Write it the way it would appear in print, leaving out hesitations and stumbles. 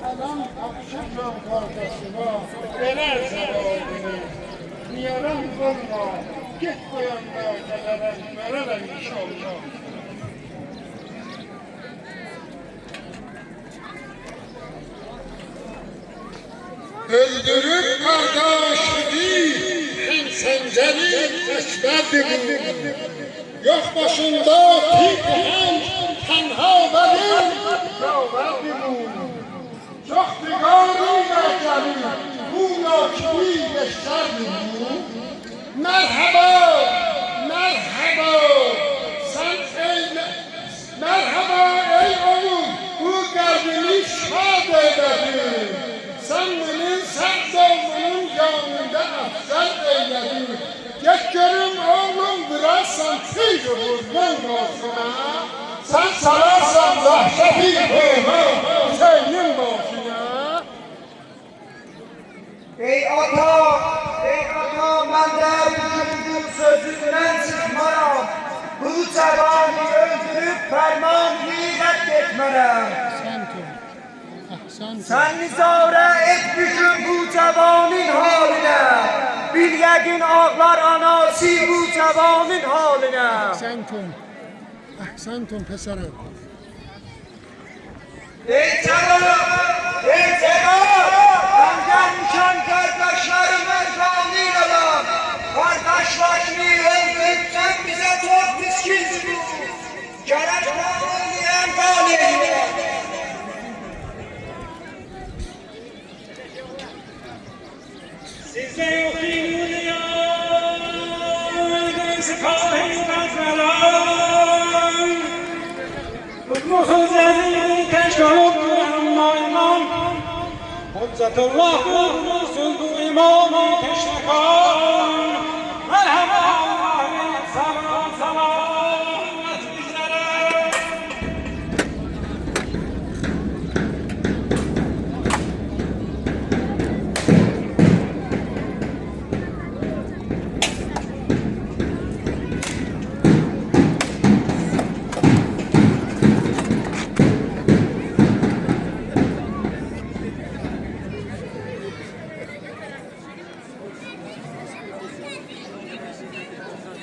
Adam kapışırsan kardeşine, verer zararını. Niyaran zorla, git bu yanda vererem inşallah. Öldürüp kardeşini, senceri teşverdi bu. Yok başında tüyken, tenha benim, yaverdi bu. Çok digarı meceli, bu nakibi geçerdi bu. Merhaba, merhaba, merhaba ey oğlum, bu kalbimi şad eyledin. Sen benim sevdamın yanında afzal eyledin. Geç görüm oğlum biraz sen tüy vurman başına. Sen sararsan dehşeti senin başına. Ey ata, ben de bu sözünden çıkmaram. Bu cevabı öldürüp fermanı reddetmerem. Sen nizare et bütün bu cevanın haline. Bil yəqin ağlar anası bu cevanın haline. Ahsantum pəsərəm. Ey cevan, ben gelmişim kardeşlerimin kanıyla lan. Kardeşlerini öldürüp bize çok miskin. Gerek kanıyen kanıyla. Size yokluğunu ya, sıkayım kazmalar. Mutluğun zerrini teşkil etmem. Hüccetullah olsun bu imamı teşkil.